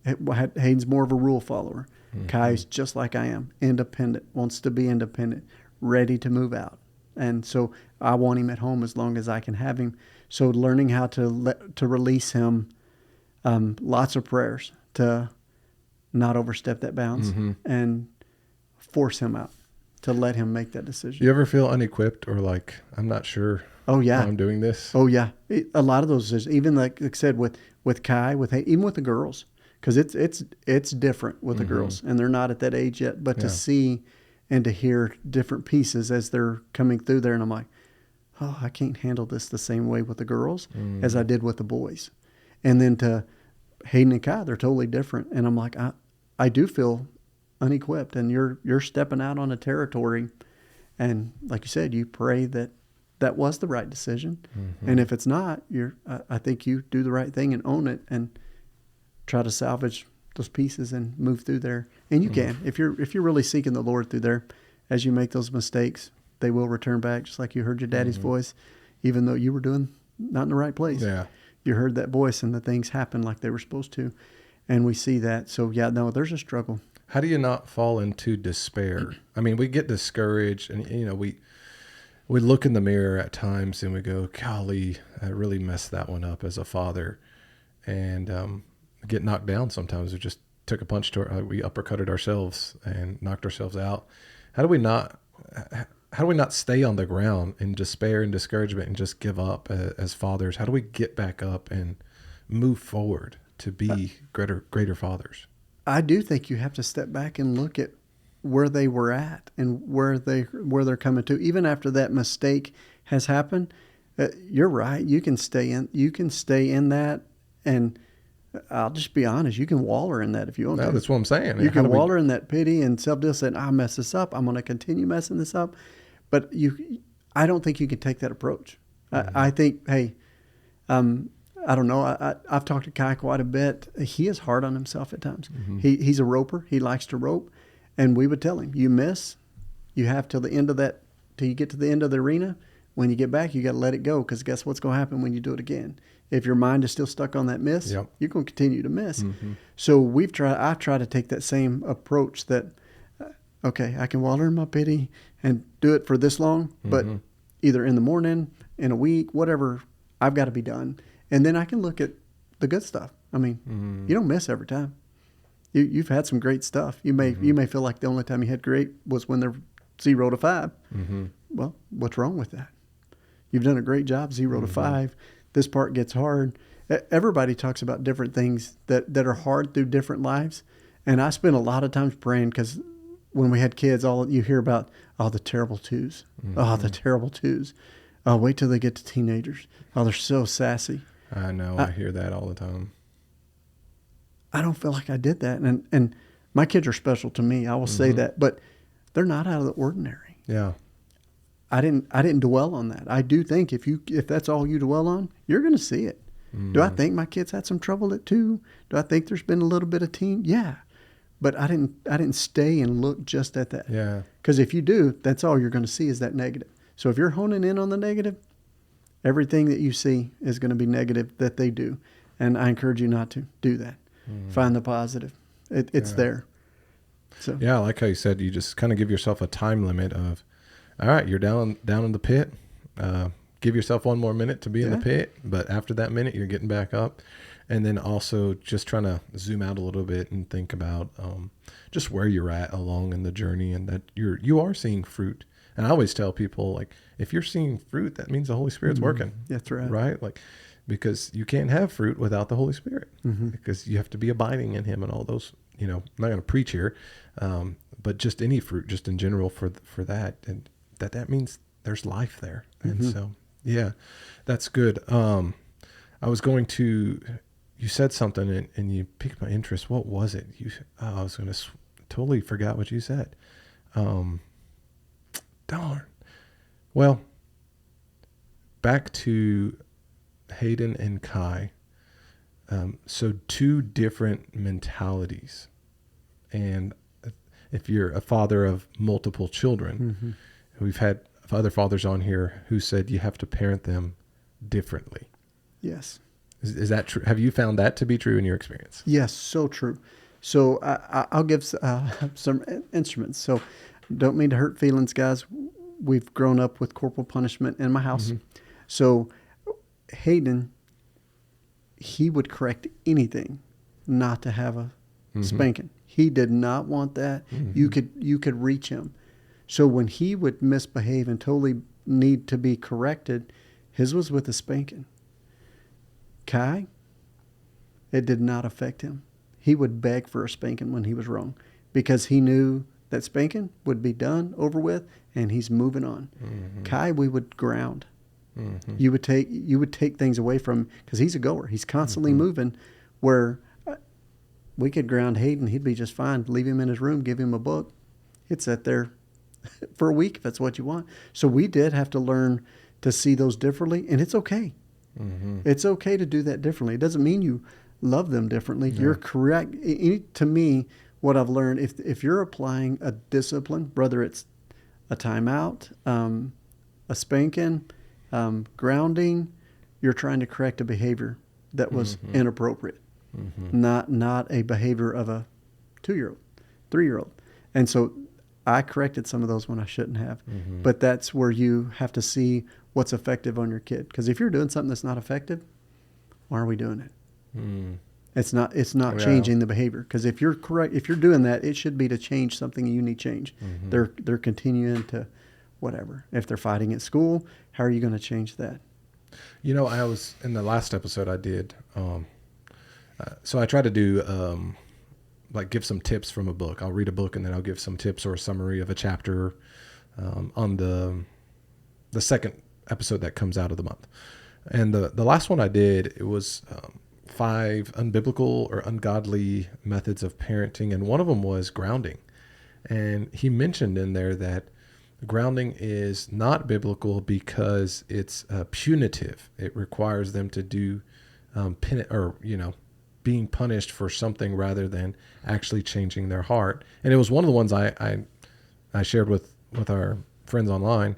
Hayden's more of a rule follower. Kai's just like I am, independent, wants to be independent, ready to move out. And so I want him at home as long as I can have him. So learning how to release him, lots of prayers to not overstep that bounds and force him out, to let him make that decision. You ever feel unequipped or like, I'm not sure how I'm doing this? Oh, yeah. A lot of those decisions, even like I said, with Kai, even with the girls, because it's different with the girls, and they're not at that age yet. But to see and to hear different pieces as they're coming through there, and I'm like, oh, I can't handle this the same way with the girls as I did with the boys. And then to Hayden and Kai, they're totally different. And I'm like, I do feel unequipped, and you're stepping out on a territory. And like you said, you pray that was the right decision. Mm-hmm. And if it's not, I think you do the right thing and own it and try to salvage those pieces and move through there. And you can, if you're really seeking the Lord through there, as you make those mistakes, they will return back, just like you heard your daddy's voice, even though you were doing not in the right place. Yeah. You heard that voice and the things happened like they were supposed to. And we see that. So yeah, no, there's a struggle. How do you not fall into despair? I mean, we get discouraged, and we look in the mirror at times and we go, golly, I really messed that one up as a father, and get knocked down sometimes. We just took a punch we uppercutted ourselves and knocked ourselves out. How do we not stay on the ground in despair and discouragement and just give up as fathers? How do we get back up and move forward to be greater fathers? I do think you have to step back and look at where they were at and where they're coming to. Even after that mistake has happened, you're right. You can stay in that, and I'll just be honest. You can waller in that if you want to. That's what I'm saying. You can waller in that pity and self-deal, saying, "I messed this up. I'm going to continue messing this up." But I don't think you can take that approach. Mm-hmm. I think, hey, I don't know. I've talked to Kai quite a bit. He is hard on himself at times. Mm-hmm. He's a roper. He likes to rope. And we would tell him, you miss, you have till you get to the end of the arena. When you get back, you got to let it go, because guess what's going to happen when you do it again? If your mind is still stuck on that miss, yep, you're going to continue to miss. Mm-hmm. So I try to take that same approach that, okay, I can waller in my pity and do it for this long, but either in the morning, in a week, whatever, I've got to be done. And then I can look at the good stuff. I mean, you don't miss every time. You've had some great stuff. You may feel like the only time you had great was when they're 0 to 5. Mm-hmm. Well, what's wrong with that? You've done a great job, 0 to 5. This part gets hard. Everybody talks about different things that are hard through different lives. And I spend a lot of times praying, because when we had kids, all you hear about, the terrible twos. The terrible twos. Wait till they get to teenagers. They're so sassy. I know. I hear that all the time. I don't feel like I did that. And my kids are special to me. I will say that. But they're not out of the ordinary. Yeah. I didn't dwell on that. I do think if that's all you dwell on, you're going to see it. Do I think my kids had some trouble at 2? Do I think there's been a little bit of teen? Yeah. But I didn't stay and look just at that. Yeah. Because if you do, that's all you're going to see is that negative. So if you're honing in on the negative, everything that you see is going to be negative that they do. And I encourage you not to do that. Find the positive. It's there. So yeah, I like how you said, you just kind of give yourself a time limit of, all right, you're down in the pit. Give yourself one more minute to be in the pit, but after that minute, you're getting back up. And then also just trying to zoom out a little bit and think about just where you're at along in the journey, and that you are seeing fruit. And I always tell people, like, if you're seeing fruit, that means the Holy Spirit's working. That's right. Right? Like, because you can't have fruit without the Holy Spirit, because you have to be abiding in Him and all those. I'm not going to preach here, but just any fruit, just in general, for that, and that means there's life there. And so, yeah, that's good. I was going to. You said something and you piqued my interest. What was it? I was going to totally forgot what you said. Darn. Well, back to Hayden and Kai. So 2 different mentalities. And if you're a father of multiple children, we've had other fathers on here who said you have to parent them differently. Yes. Is that true? Have you found that to be true in your experience? Yes, so true. So I'll give some instruments. So don't mean to hurt feelings, guys. We've grown up with corporal punishment in my house. So Hayden, he would correct anything not to have a spanking. He did not want that. You could reach him. So when he would misbehave and totally need to be corrected, his was with a spanking. Kai, it did not affect him. He would beg for a spanking when he was wrong, because he knew that spanking would be done, over with, and he's moving on. Kai, we would ground. Mm-hmm. You would take things away from, because he's a goer. He's constantly moving. Where we could ground Hayden, he'd be just fine. Leave him in his room, give him a book. He'd sit there for a week if that's what you want. So we did have to learn to see those differently, and it's okay. Mm-hmm. It's okay to do that differently. It doesn't mean you love them differently. No. You're correct. To me, what I've learned, if you're applying a discipline, whether it's a timeout, a spanking, grounding, you're trying to correct a behavior that was inappropriate, not a behavior of a 2-year-old, 3-year-old. And so I corrected some of those when I shouldn't have. But that's where you have to see what's effective on your kid. Because if you're doing something that's not effective, why are we doing it? It's not changing the behavior. Because if you're doing that, it should be to change something you need change. They're continuing to whatever. If they're fighting at school, how are you going to change that? You know, I was in the last episode I did. So I try to do like give some tips from a book. I'll read a book and then I'll give some tips or a summary of a chapter on the second episode that comes out of the month. And the last one I did, it was 5 unbiblical or ungodly methods of parenting, and one of them was grounding. And he mentioned in there that grounding is not biblical because it's punitive. It requires them to do being punished for something rather than actually changing their heart. And it was one of the ones I shared with our friends online.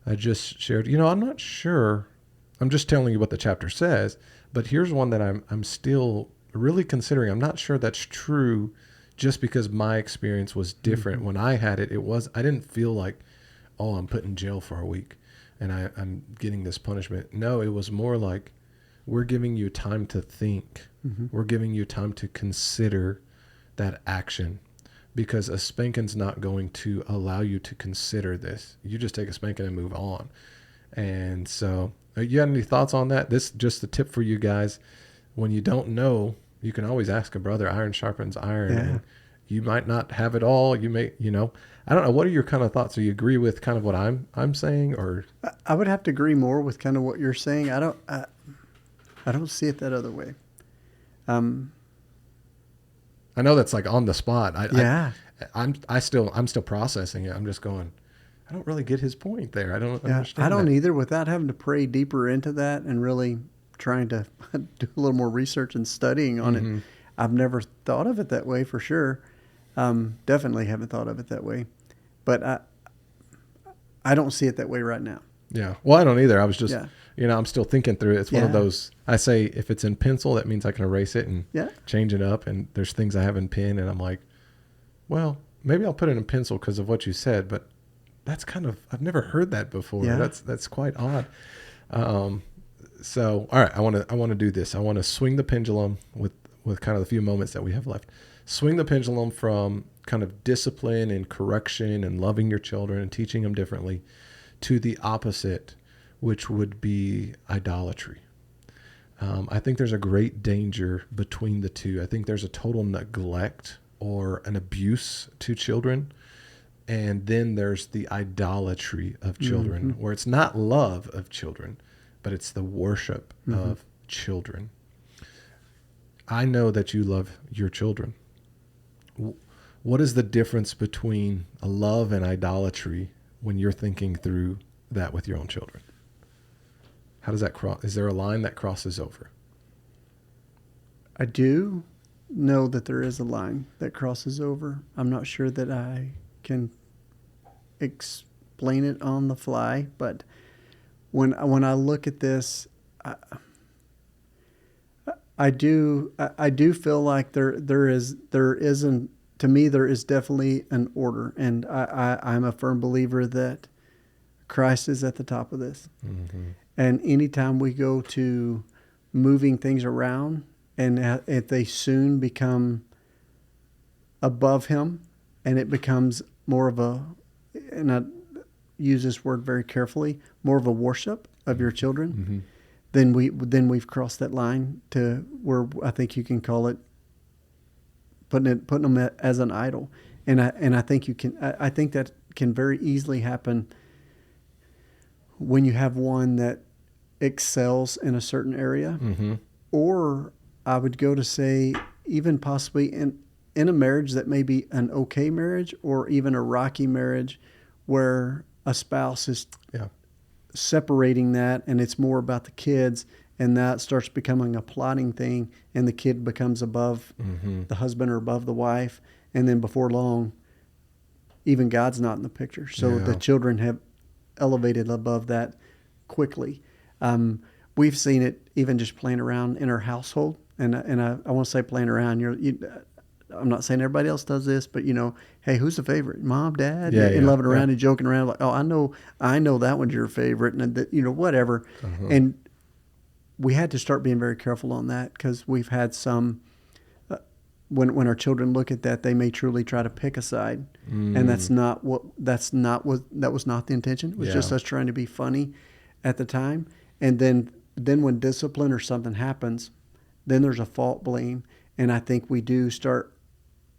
I just shared, I'm not sure. I'm just telling you what the chapter says, but here's one that I'm still really considering. I'm not sure that's true just because my experience was different. When I had it, I didn't feel like, oh, I'm put in jail for a week and I'm getting this punishment. No, it was more like, we're giving you time to think. We're giving you time to consider that action, because a spanking's not going to allow you to consider this. You just take a spanking and move on. And so, you got any thoughts on that? This just a tip for you guys. When you don't know, you can always ask a brother. Iron sharpens iron. Yeah. And you might not have it all. You may, I don't know. What are your kind of thoughts? Do you agree with kind of what I'm saying, or? I would have to agree more with kind of what you're saying. I don't see it that other way. I know that's like on the spot. I'm still processing it. I'm just going, I don't really get his point there. I don't understand. I don't that. either, without having to pray deeper into that and really trying to do a little more research and studying on it. I've never thought of it that way for sure. Definitely haven't thought of it that way, but I don't see it that way right now. Yeah. Well, I don't either. I was just, I'm still thinking through it. It's one of those, I say, if it's in pencil, that means I can erase it and change it up. And there's things I have in pen and I'm like, well, maybe I'll put it in pencil because of what you said, but that's I've never heard that before. Yeah. That's quite odd. So, all right, I want to do this. I want to swing the pendulum with kind of the few moments that we have left. Swing the pendulum from kind of discipline and correction and loving your children and teaching them differently to the opposite, which would be idolatry. I think there's a great danger between the two. I think there's a total neglect or an abuse to children. And then there's the idolatry of children, where it's not love of children, but it's the worship of children. I know that you love your children. What is the difference between a love and idolatry when you're thinking through that with your own children? How does that cross? Is there a line that crosses over? I do know that there is a line that crosses over. I'm not sure that I can explain it on the fly, but when I look at this, I do feel like there is definitely an order, and I'm a firm believer that Christ is at the top of this. And anytime we go to moving things around, and if they soon become above him, and it becomes more of a, and I use this word very carefully, more of a worship of your children, then we've crossed that line to where I think you can call it putting them as an idol, and I think you can. I think that can very easily happen when you have one that excels in a certain area, Mm-hmm. or I would go to say even possibly in a marriage that may be an okay marriage or even a rocky marriage where a spouse is Yeah. separating that and it's more about the kids, and that starts becoming a plotting thing, and the kid becomes above Mm-hmm. the husband or above the wife, and then before long even God's not in the picture, so the Yeah. children have elevated above that quickly. We've seen it even just playing around in our household, and I want to say playing around. I'm not saying everybody else does this, but hey, who's the favorite? Mom, dad, Yeah. and Yeah. loving Yeah. around and joking around like, oh, I know that one's your favorite, and whatever. Uh-huh. And we had to start being very careful on that because we've had some. When our children look at that, they may truly try to pick a side, and that was not the intention. It was just Yeah. us trying to be funny at the time, and then when discipline or something happens, then there's a fault blame, and I think we do start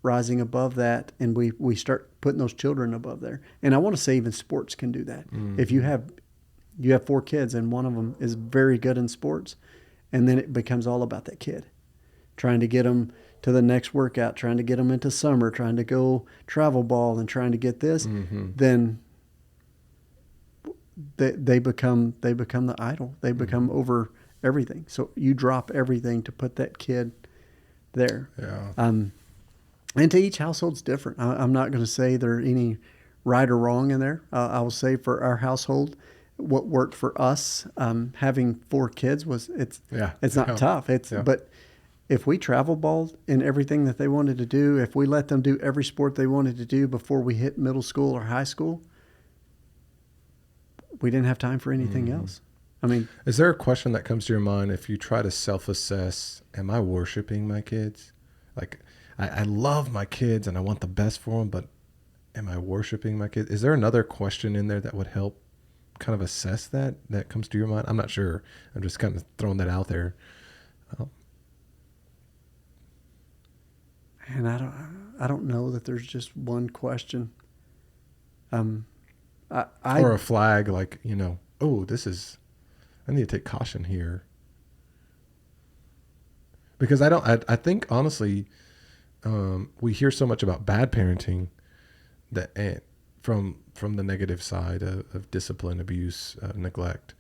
rising above that, and we start putting those children above there. And I want to say even sports can do that. If you have 4 kids and one of them is very good in sports, and then it becomes all about that kid, trying to get them to the next workout, trying to get them into summer, trying to go travel ball and trying to get this, then they become the idol. They become over everything. So you drop everything to put that kid there. Yeah. And to each household's different. I'm not going to say there any right or wrong in there. I will say for our household, what worked for us, having 4 kids it's not tough. But if we travel balled in everything that they wanted to do, if we let them do every sport they wanted to do before we hit middle school or high school, we didn't have time for anything else. I mean, is there a question that comes to your mind if you try to self-assess, am I worshiping my kids? Like, I love my kids and I want the best for them, but am I worshiping my kids? Is there another question in there that would help kind of assess that comes to your mind? I'm not sure. I'm just kind of throwing that out there. And I don't know that there's just one question. Or a flag like, oh, I need to take caution here. Because I think honestly, we hear so much about bad parenting that from the negative side of discipline, abuse, neglect,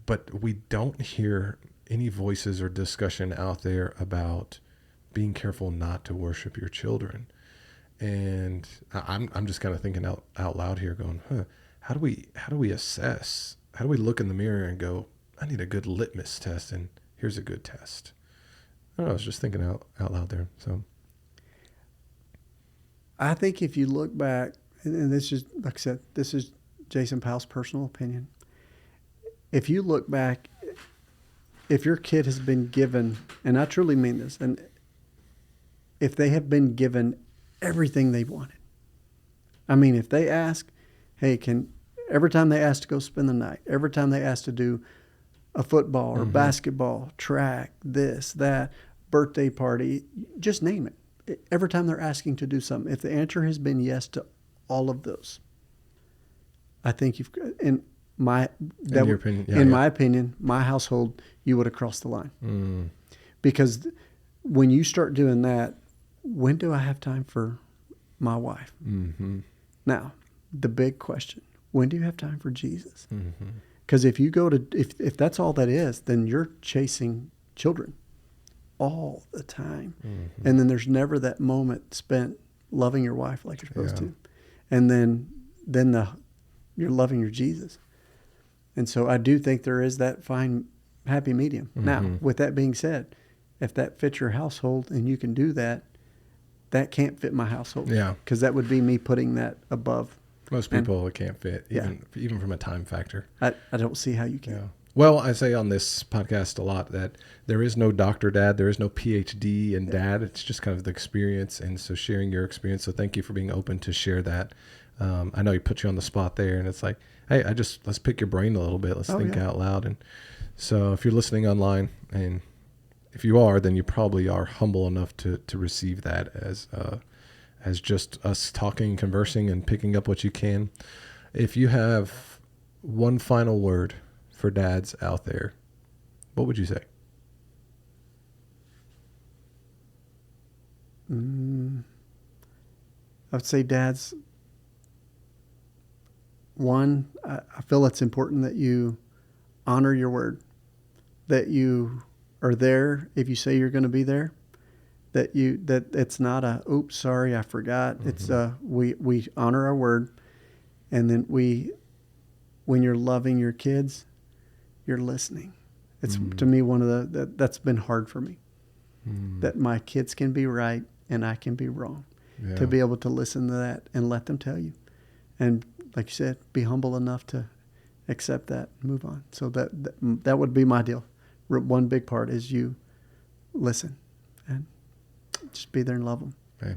but we don't hear any voices or discussion out there about being careful not to worship your children. And I'm just kind of thinking out loud here, going, how do we assess? How do we look in the mirror and go, I need a good litmus test, and here's a good test. I don't know. I was just thinking out loud there. So I think if you look back, and this is, like I said, this is Jason Powell's personal opinion. If you look back, if your kid has been given, and I truly mean this, and if they have been given everything they wanted, I mean, if they ask, hey, every time they ask to go spend the night, every time they ask to do a football or basketball, track, this, that, birthday party, just name it. Every time they're asking to do something, if the answer has been yes to all of those, I think in my opinion, my household, you would have crossed the line. Because when you start doing that, when do I have time for my wife? Now, the big question, when do you have time for Jesus? Because if you go to, if that's all that is, then you're chasing children all the time. And then there's never that moment spent loving your wife like you're supposed to. And then you're loving your Jesus. And so I do think there is that fine, happy medium. Now, with that being said, if that fits your household and you can do that, that can't fit my household. Yeah. Because that would be me putting that above. Most people it can't fit, even from a time factor. I don't see how you can. Yeah. Well, I say on this podcast a lot that there is no Dr. Dad. There is no PhD in dad. It's just kind of the experience. And so sharing your experience. So thank you for being open to share that. I know he put you on the spot there, and it's like, hey, let's pick your brain a little bit. Let's think out loud. And so if you're listening online, and if you are, then you probably are humble enough to receive that as just us talking, conversing, and picking up what you can. If you have one final word for dads out there, what would you say? I would say dads, one, I feel it's important that you honor your word, that you are there if you say you're going to be there, that it's not a, oops, sorry, I forgot. Mm-hmm. It's we honor our word, and then when you're loving your kids, you're listening. It's to me one of that's been hard for me, that my kids can be right and I can be wrong. Yeah. To be able to listen to that and let them tell you, and like you said, be humble enough to accept that and move on. So that would be my deal. One big part is you listen and just be there and love them. Okay.